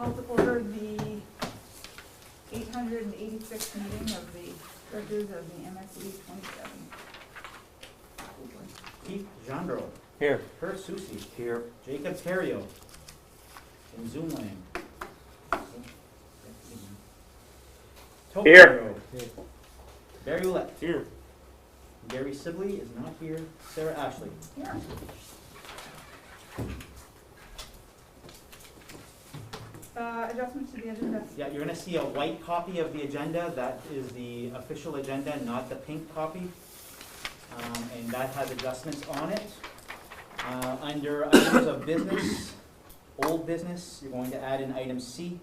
Call to order the 886th meeting of the directors of the MSAD 27. Keith Jandro. Here. Kurt Susi. Here. Jacob Terrio. In Zoom land. Here. Barry Ouellette. Here. Gary Sibley is not here. Sarah Ashley. Here. Adjustments to the agenda. Yeah, you're gonna see a white copy of the agenda. That is the official agenda, not the pink copy. And that has adjustments on it. Under items of business, old business, you're going to add in item C,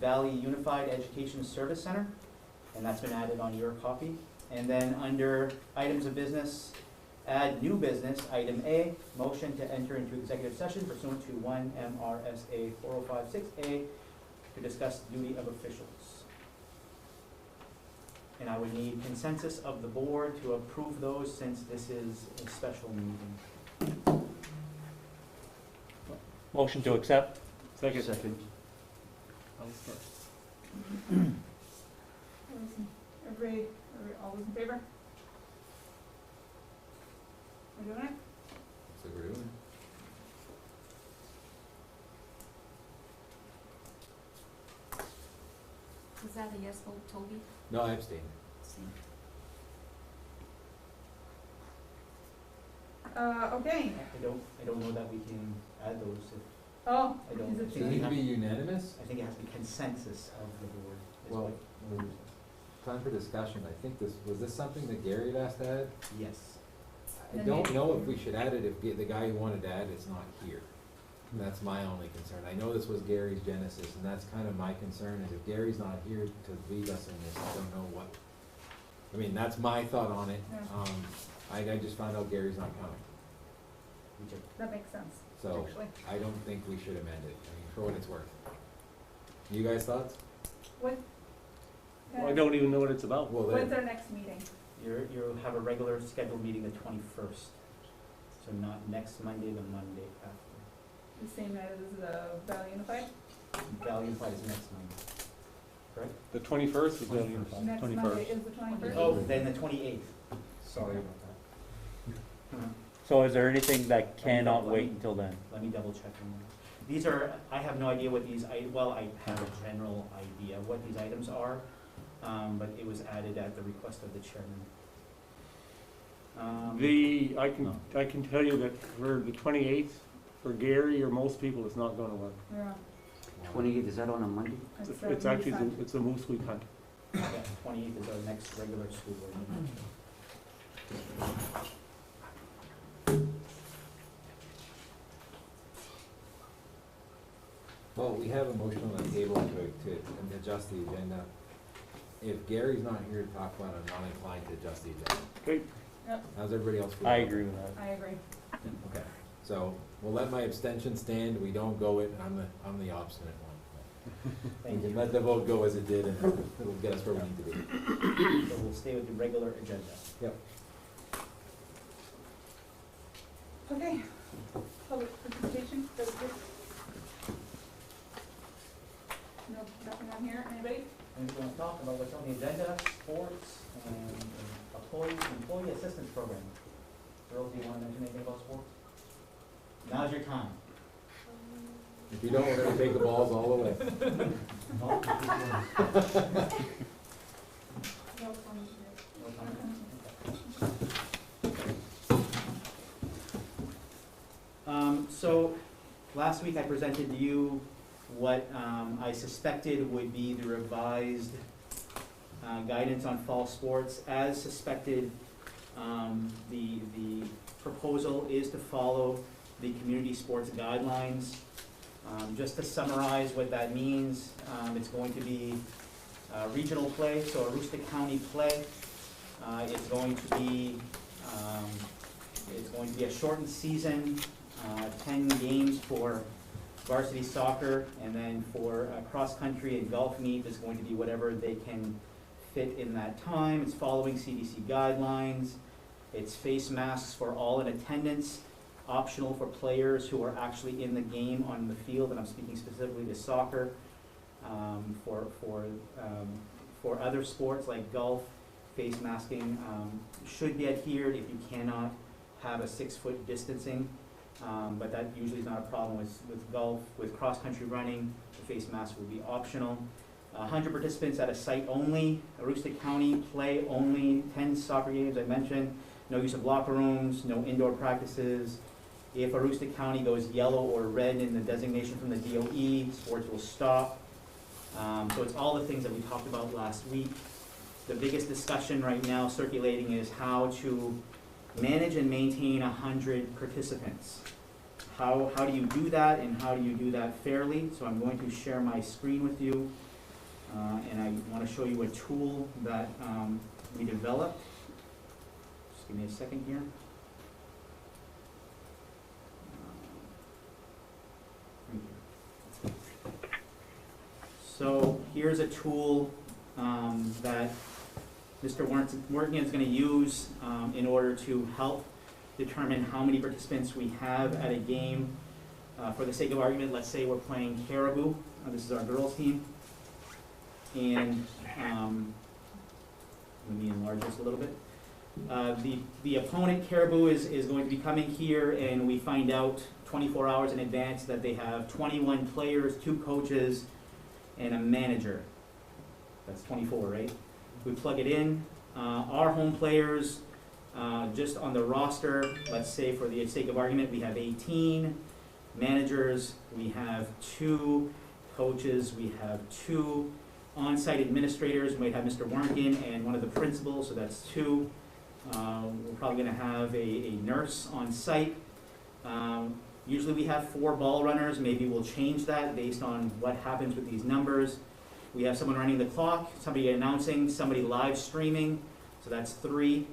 Valley Unified Education Service Center, and that's been added on your copy. And then under items of business, add new business, item A, motion to enter into executive session pursuant to 1 MRSA 4056A to discuss duty of officials. And I would need consensus of the board to approve those since this is a special meeting. Motion to accept. Second. Everybody, all those in favor? We're doing it? Looks like we're doing Was that a yes vote, Toby? it. No, I abstain. Okay. I don't know that we can add those. Oh, I don't is it Does it need to be unanimous? I think it has to be consensus of the board. is Well, what- time for discussion. I think was this something that Gary had asked to add? Yes. I don't know if we should add it if the guy who wanted to add it's not here. That's my only concern. I know this was Gary's genesis, and that's kind of my concern, is if Gary's not here to lead us in this, I don't know what, I mean, that's my thought on it. Yeah. I just found out Gary's not coming, We took that makes sense, so actually. I don't think we should amend it, I mean, for what it's worth. You guys thoughts? What? Well, I don't even know what it's about. Well, When's our next meeting? you have a regular scheduled meeting the 21st. So not next Monday, the Monday after. The same night as the Valley Unified? Valley Unified is next Monday. Correct? The 21st is Valley Unified. Next 21st. Monday is the 21st? Oh, then the 28th. Sorry about that. So is there anything that cannot wait until then? Let me double check on that. These are, I have no idea what these, well, I have a general idea what these items are, but it was added at the request of the chairman. I can tell you that for the 28th, for Gary or most people, it's not gonna work. Yeah. 28th, is that on a Monday? It's actually, it's a moose week hunt. Yeah, 28th is our next regular school board meeting. Well, we have a motion on the table to adjust the agenda. If Gary's not here to talk about it, I'm not inclined to adjust the agenda. Okay, How's everybody else feel? I agree with that. I agree. Okay, so we'll let my abstention stand, we don't go it, I'm the obstinate one. We Thank can you. let the vote go as it did, and it'll get us where we need to be. So we'll stay with the regular agenda. Yep. Okay. Public participation, that was good. No, nothing on here, anybody? And we're going to talk about what's on the agenda, sports, and employee assistance program. Girls, do you want to mention anything about sports? Now's your time. If you don't, we're gonna take the balls all the way. No? No comment. No comment? So, last week I presented to you what I suspected would be the revised guidance on fall sports. As suspected, the proposal is to follow the community sports guidelines. Just to summarize what that means, it's going to be regional play, so Aroostook County play. It's going to be a shortened season, 10 games for varsity soccer, and then for cross-country and golf meet is going to be whatever they can fit in that time. It's following CDC guidelines. It's face masks for all in attendance, optional for players who are actually in the game on the field, and I'm speaking specifically to soccer. For other sports like golf, face masking should be adhered if you cannot have a 6-foot distancing. But that usually is not a problem with golf. With cross-country running, the face mask will be optional. 100 participants at a site only. Aroostook County play only. 10 soccer games I mentioned. No use of locker rooms, no indoor practices. If Aroostook County goes yellow or red in the designation from the DOE, sports will stop. So it's all the things that we talked about last week. The biggest discussion right now circulating is how to manage and maintain 100 participants. How do you do that, and how do you do that fairly? So I'm going to share my screen with you, and I want to show you a tool that we developed. Just give me a second here. So here's a tool that Mr. Morgan is going to use in order to help determine how many participants we have at a game. For the sake of argument, let's say we're playing Caribou. This is our girls team. And let me enlarge this a little bit. The opponent, Caribou, is going to be coming here, and we find out 24 hours in advance that they have 21 players, 2 coaches, and a manager. That's 24, right? We plug it in. Our home players, just on the roster, let's say for the sake of argument, we have 18 managers, we have 2 coaches, we have 2 on-site administrators. We might have Mr. Warnkin and one of the principals, so that's 2. We're probably going to have a nurse on site. Usually we have 4 ball runners. Maybe we'll change that based on what happens with these numbers. We have someone running the clock, somebody announcing, somebody live streaming, so that's 3.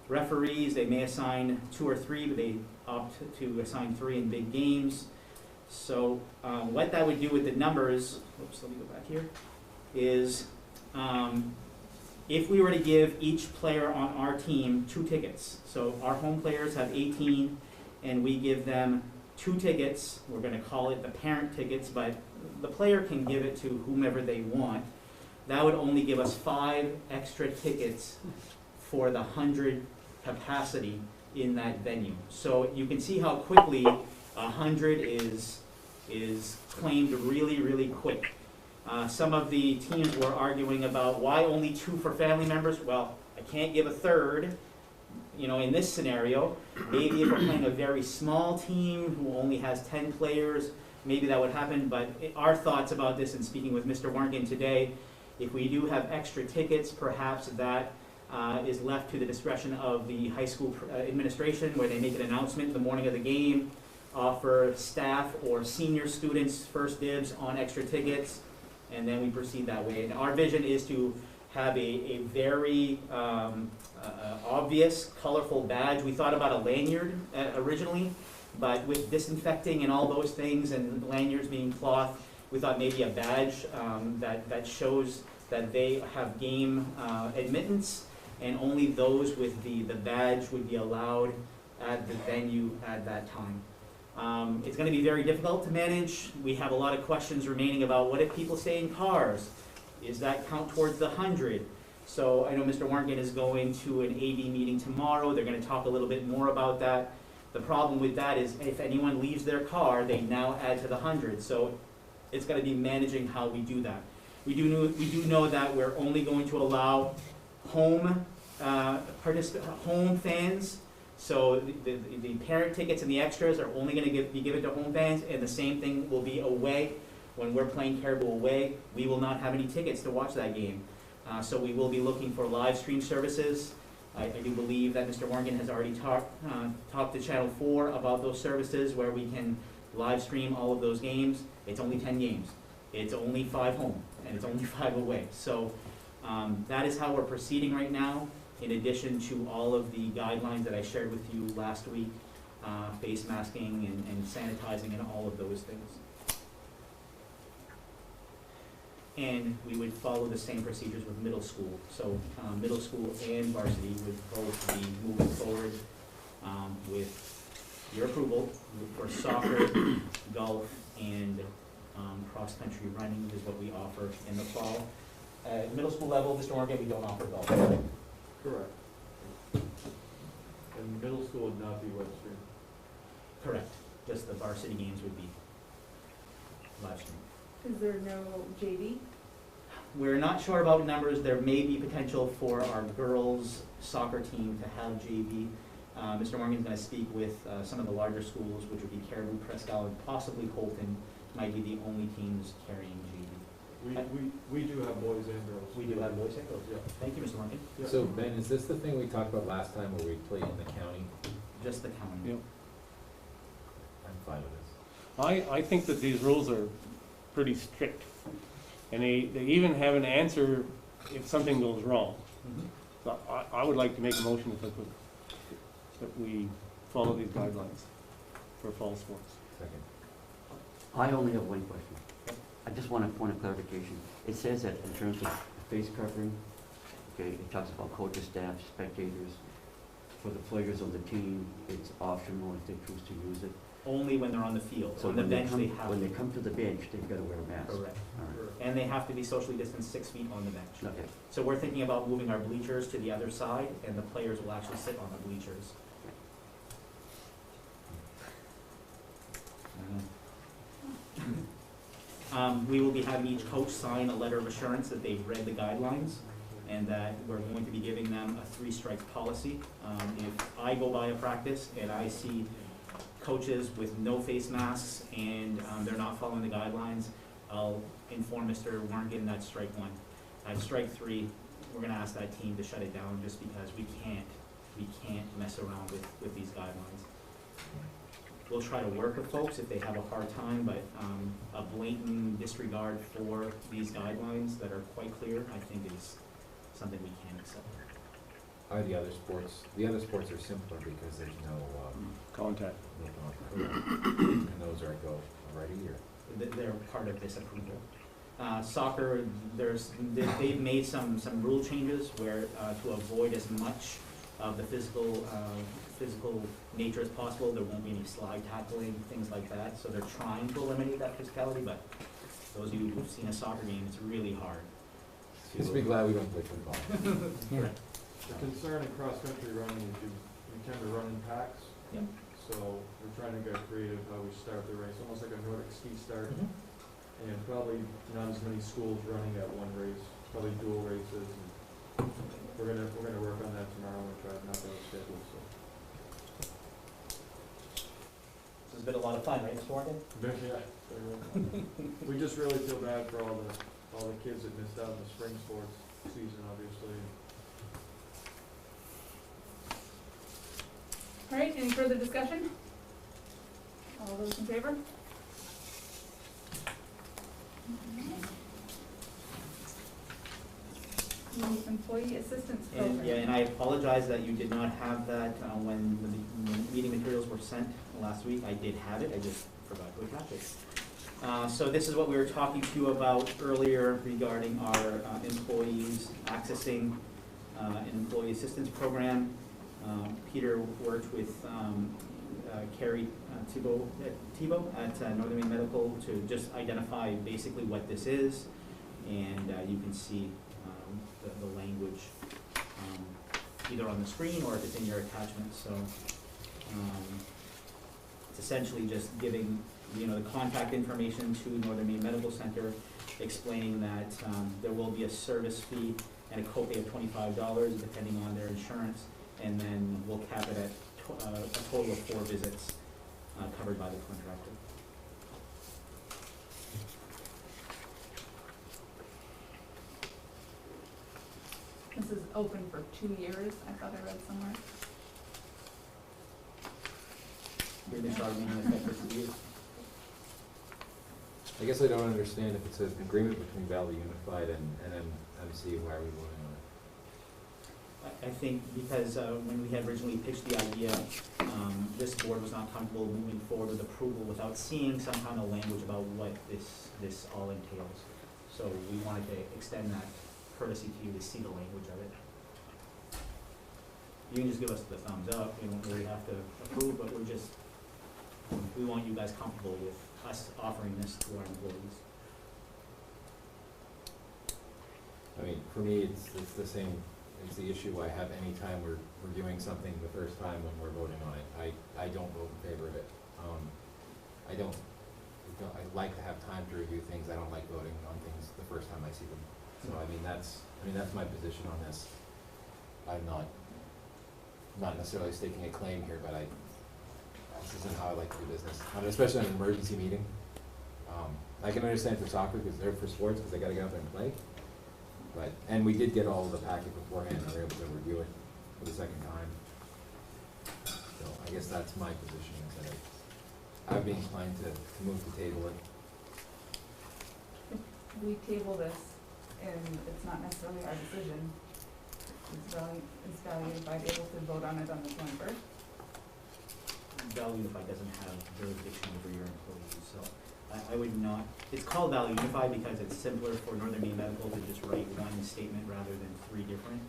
Referees, they may assign 2 or 3, but they opt to assign 3 in big games. So what that would do with the numbers, oops, let me go back here, is if we were to give each player on our team 2 tickets, so our home players have 18, and we give them 2 tickets, we're going to call it the parent tickets, but the player can give it to whomever they want. That would only give us 5 extra tickets for the 100 capacity in that venue. So you can see how quickly 100 is claimed really, really quick. Some of the teams were arguing about why only 2 for family members. Well, I can't give a third. You know, in this scenario, maybe if we're playing a very small team who only has 10 players, maybe that would happen. But our thoughts about this, and speaking with Mr. Warnkin today, if we do have extra tickets, perhaps that is left to the discretion of the high school administration, where they make an announcement the morning of the game, offer staff or senior students first dibs on extra tickets, and then we proceed that way. And our vision is to have a very obvious, colorful badge. We thought about a lanyard originally, but with disinfecting and all those things, and lanyards being cloth, we thought maybe a badge that shows that they have game admittance, and only those with the badge would be allowed at the venue at that time. It's going to be very difficult to manage. We have a lot of questions remaining about what if people stay in cars? Is that count towards the 100? So I know Mr. Warnkin is going to an AD meeting tomorrow. They're going to talk a little bit more about that. The problem with that is if anyone leaves their car, they now add to the 100. So it's going to be managing how we do that. We do know that we're only going to allow home fans. So the parent tickets and the extras are only going to be given to home fans, and the same thing will be away. When we're playing Caribou away, we will not have any tickets to watch that game. So we will be looking for live stream services. I do believe that Mr. Morgan has already talked to Channel 4 about those services where we can live stream all of those games. It's only 10 games. It's only 5 home, and it's only 5 away. So that is how we're proceeding right now, in addition to all of the guidelines that I shared with you last week, face masking and sanitizing and all of those things. And we would follow the same procedures with middle school. So middle school and varsity would both be moving forward with your approval for soccer, golf, and Cross-country running is what we offer in the fall. At middle school level, Mr. Morgan, we don't offer golf. Correct. And middle school would not be Webster. Correct. Just the varsity games would be live streamed. Is there no JV? We're not sure about numbers. There may be potential for our girls soccer team to have JV. Mr. Morgan's going to speak with some of the larger schools, which would be Caribou, Presque Isle, and possibly Colton, might be the only teams carrying JV. We do have boys and girls. We do have boys and girls. Yeah. Thank you, Mr. Morgan. Yeah. So Ben, is this the thing we talked about last time where we played in the county? Just the county. Yep. I'm fine with this. I think that these rules are pretty strict. And they even have an answer if something goes wrong. Mhm. So I would like to make a motion if I could, that we follow these guidelines for fall sports. Second. I only have one question. I just want a point of clarification. It says that in terms of face covering, okay, it talks about coaches, staff, spectators. For the players on the team, it's optional if they choose to use it. Only when they're on the field. So On the when they bench, they come, have when to. they come to the bench, they've got to wear a mask. Correct. All right. And they have to be socially distanced 6 feet on the bench. Okay. So we're thinking about moving our bleachers to the other side, and the players will actually sit on the bleachers. We will be having each coach sign a letter of assurance that they've read the guidelines, and that we're going to be giving them a 3-strike policy. If I go by a practice and I see coaches with no face masks and they're not following the guidelines, I'll inform Mr. Warngen that's strike 1. At strike 3, we're gonna ask that team to shut it down just because we can't mess around with these guidelines. We'll try to work with folks if they have a hard time, but a blatant disregard for these guidelines that are quite clear, I think is something we can't accept. Are the other sports are simpler because there's no Contact. contact. And those are go already or? They're part of this approval. Soccer, they've made some rule changes where, to avoid as much of the physical nature as possible, there won't be any slide tackling, things like that. So they're trying to eliminate that physicality, but those of you who've seen a soccer game, it's really hard. Just be glad we don't play football. The concern in cross-country running is you tend to run in packs. Yep. So we're trying to get creative how we start the race, almost like a Nordic ski start. And probably not as many schools running at one race, probably dual races. And we're gonna work on that tomorrow and try to knock out a schedule, so. This has been a lot of fun, right, Mr. Morgan? Yeah, very well. We just really feel bad for all the kids that missed out on the spring sports season, obviously. All right, any further discussion? All those in favor? The employee assistance program. And I apologize that you did not have that when the meeting materials were sent last week. I did have it, I just forgot to attach it. So this is what we were talking to you about earlier regarding our employees accessing an employee assistance program. Peter worked with Carrie Thibault at Northern Maine Medical to just identify basically what this is, and you can see the language either on the screen or if it's in your attachment. So it's essentially just giving the contact information to Northern Maine Medical Center, explaining that there will be a service fee and a copay of $25 depending on their insurance, and then we'll cap it at a total of 4 visits covered by the contractor. This is open for 2 years, I thought I read somewhere. You're going to start meeting with that for 2 years. I guess I don't understand if it says agreement between Valley Unified and MC, why are we voting on it? I think because when we had originally pitched the idea, this board was not comfortable moving forward with approval without seeing some kind of language about what this all entails. So we wanted to extend that courtesy to you to see the language of it. You can just give us the thumbs up, we don't really have to approve, but we we want you guys comfortable with us offering this to our employees. I mean, for me, it's the same, it's the issue I have anytime we're reviewing something the first time when we're voting on it. I don't vote in favor of it. I like to have time to review things. I don't like voting on things the first time I see them. So, I mean, that's my position on this. I'm not necessarily staking a claim here, but this isn't how I like to do business, especially in an emergency meeting. I can understand for soccer, because they're for sports, because they gotta get up and play. And we did get all of the packet beforehand, and we were able to review it for the second time. So I guess that's my position, is that I'd be inclined to move to table it. If we table this and it's not necessarily our decision, is Valley Unified able to vote on it on the 21st? Valley Unified doesn't have jurisdiction over your employees, so I would not, it's called Valley Unified because it's simpler for Northern Maine Medical to just write one statement rather than three different.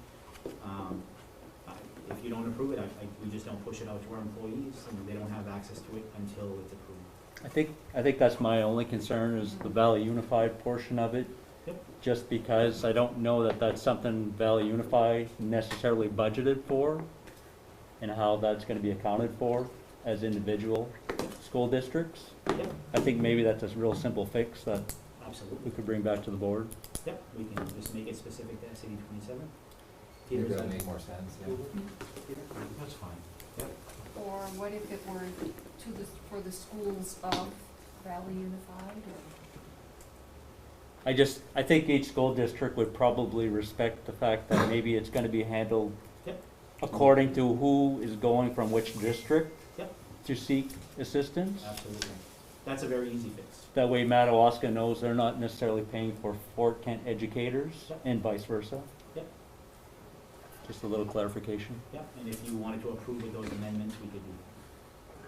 If you don't approve it, we just don't push it out to our employees, and they don't have access to it until it's approved. I think that's my only concern is the Valley Unified portion of it. Yep. Just because I don't know that that's something Valley Unified necessarily budgeted for and how that's gonna be accounted for as individual school districts. Yep, I think maybe that's a real simple fix that absolutely. we could bring back to the board. Yep, we can just make it specific to SAD 27. Maybe Peter's that'll like- make more sense, yeah. Peter? That's fine. Or what if it were for the schools of Valley Unified, or? I think each school district would probably respect the fact that maybe it's gonna be handled Yep. according to who is going from which district Yep. to seek assistance. Absolutely. That's a very easy fix. That way Madawaska knows they're not necessarily paying for Fort Kent educators Yep. and vice versa. Yep. Just a little clarification. Yep, and if you wanted to approve with those amendments, we could do that.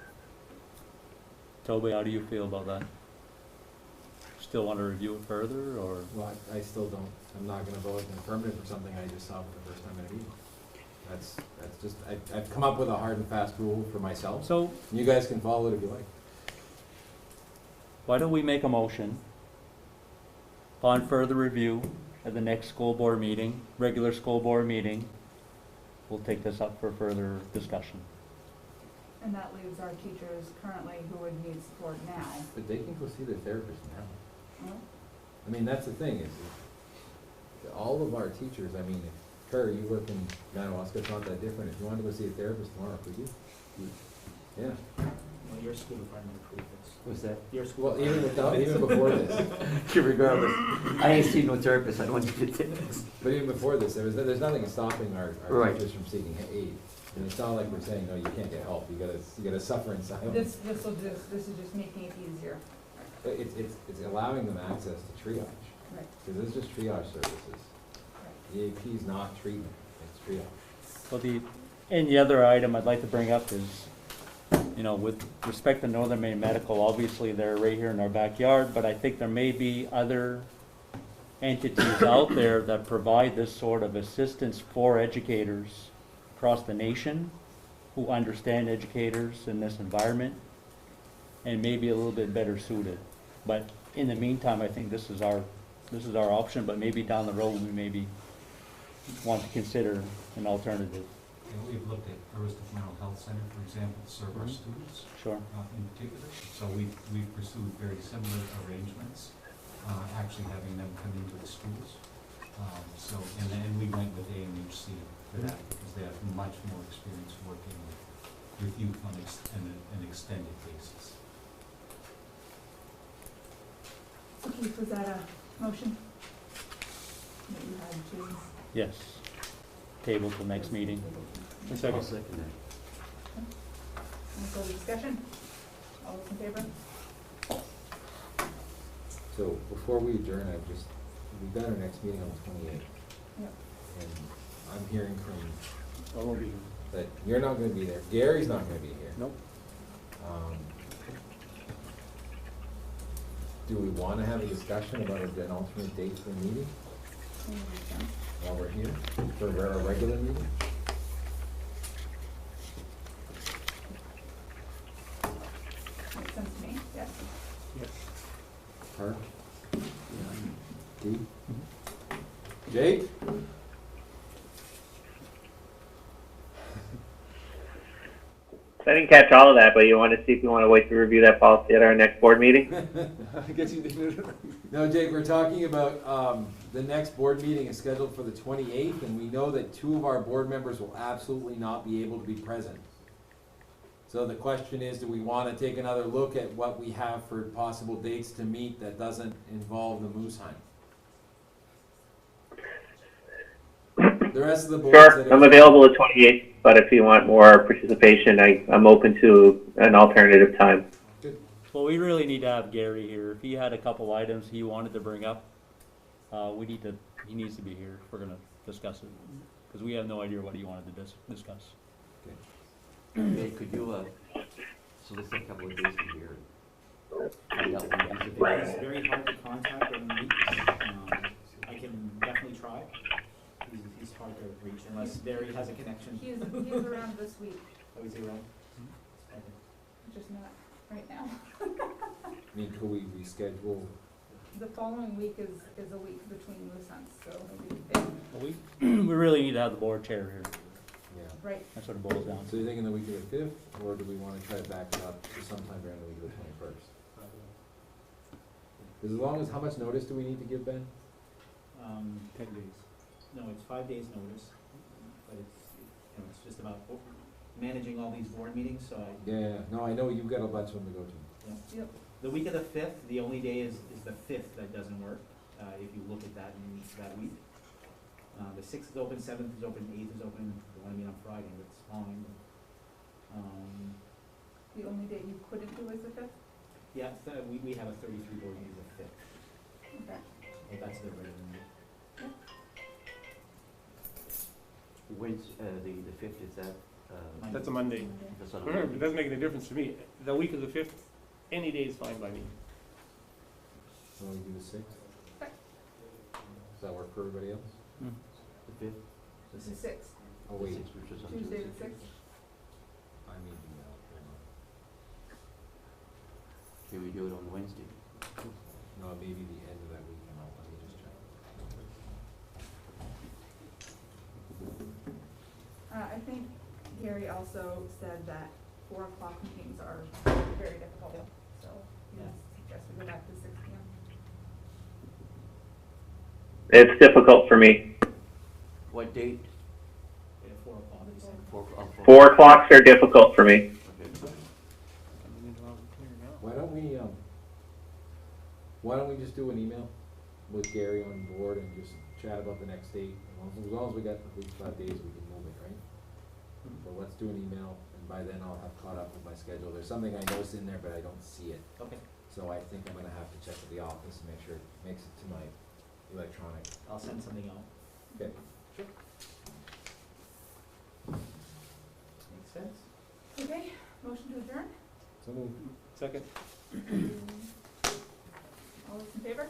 Toby, how do you feel about that? Still want to review it further, or? Well, I still don't, I'm not gonna vote in the affirmative for something I just saw for the first time in a meeting. That's just, I've come up with a hard and fast rule for myself. So, You guys can follow it if you like. why don't we make a motion upon further review at the next school board meeting, regular school board meeting, we'll take this up for further discussion. And that leaves our teachers currently who would need support now. But they can go see their therapist now. Well, I mean, that's the thing, is that all of our teachers, I mean, Kerr, you work in Madawaska, it's not that different. If you wanted to go see a therapist tomorrow, could you? Yeah. Well, your school department approved this. What's that? Your school. Well, even department- without, even before this, Regardless, I ain't seen no therapist, I don't want you to take this. but even before this, there's nothing stopping our Right. teachers from seeking aid. And it's not like we're saying, no, you can't get help, you gotta suffer in silence. this is just making it easier. But it's allowing them access to triage, Right, because it's just triage services. right. The AP is not treatment, it's triage. Well, and the other item I'd like to bring up is, with respect to Northern Maine Medical, obviously they're right here in our backyard, but I think there may be other entities out there that provide this sort of assistance for educators across the nation who understand educators in this environment and may be a little bit better suited. But in the meantime, I think this is our option, but maybe down the road, we maybe want to consider an alternative. We've looked at Aroostook Mental Health Center, for example, to serve our Mhm. students Sure. in particular. So we've pursued very similar arrangements, actually having them come into the schools. And then we went with AMHC for that because they have much more experience working with youth on an extended basis. Okay, was that a motion that you had to? Yes. Table till next meeting. A second. I'll second that. Any further discussion? All those in favor? So before we adjourn, we've got our next meeting on the 28th. Yep. And I'm hearing from, I won't be here. that you're not gonna be there, Gary's not gonna be here. Nope. Do we wanna have a discussion about an alternate date for the meeting while we're here, for our regular meeting? makes sense to me, yes. Yes. Park? D? Jake? I didn't catch all of that, but you want to see if you want to wait to review that policy at our next board meeting? No, Jake, we're talking about, the next board meeting is scheduled for the 28th, and we know that 2 of our board members will absolutely not be able to be present. So the question is, do we want to take another look at what we have for possible dates to meet that doesn't involve the Mooseheim? The rest of the board said it Sure, I'm was- available the 28th, but if you want more participation, I'm open to an alternative time. Well, we really need to have Gary here. If he had a couple items he wanted to bring up, he needs to be here if we're gonna discuss it. Because we have no idea what he wanted to discuss. Okay, could you, solicit a couple of days from here? Find out when these It's events- very hard to contact during weeks. I can definitely try. He's hard to reach unless Barry has a connection. He is around this week, Oh, is he around? Okay. just not right now. I mean, could we reschedule? The following week is a week between loose ends, so maybe the fifth, Well, we really need to have the board chair here. Yeah. right? That's what it boils down So to. you're thinking the week of the 5th, or do we want to try to back it up to sometime during the week of the 21st? As long as, how much notice do we need to give, Ben? 10 days. No, it's 5 days' notice, but it's just about managing all these board meetings, so Yeah, no, I know you've got a bunch of them to go to. Yep. the week of the 5th, the only day is the 5th that doesn't work, if you look at that in that week. The 6th is open, 7th is open, 8th is open, if you wanna meet on Friday, that's fine. The only day you couldn't do is the fifth? Yeah, we have a 33 board meeting the 5th, Okay. well, that's the regular meeting. When's, the 5th, is that, That's a Monday. that's on a Remember, it doesn't make any difference to me. The week of the 5th, any day is fine by me. So we do the 6th? Okay. Does that work for everybody else? The 5th? It's the sixth, Oh, wait. Which is on Tuesday Tuesday. the sixth. I mean, hold on. Can we do it on Wednesday? No, maybe the end of that week, and let me just check. I think Gary also said that 4 o'clock meetings are very difficult, so he suggests we go back to 6 p.m. It's difficult for me. What date? We have 4 o'clock, you said. 4 o'clock? 4 o'clocks are difficult for me. Okay. Why don't we just do an email with Gary on board and just chat about the next date? As long as we got at least 5 days, we can move it, right? So let's do an email, and by then I'll have caught up with my schedule. There's something I noticed in there, but I don't see it. Okay, So I think I'm gonna have to check with the office and make sure it makes it to my electronic. I'll send something out. Okay. Makes sense? Okay, motion to adjourn? So moved. Second. All those in favor?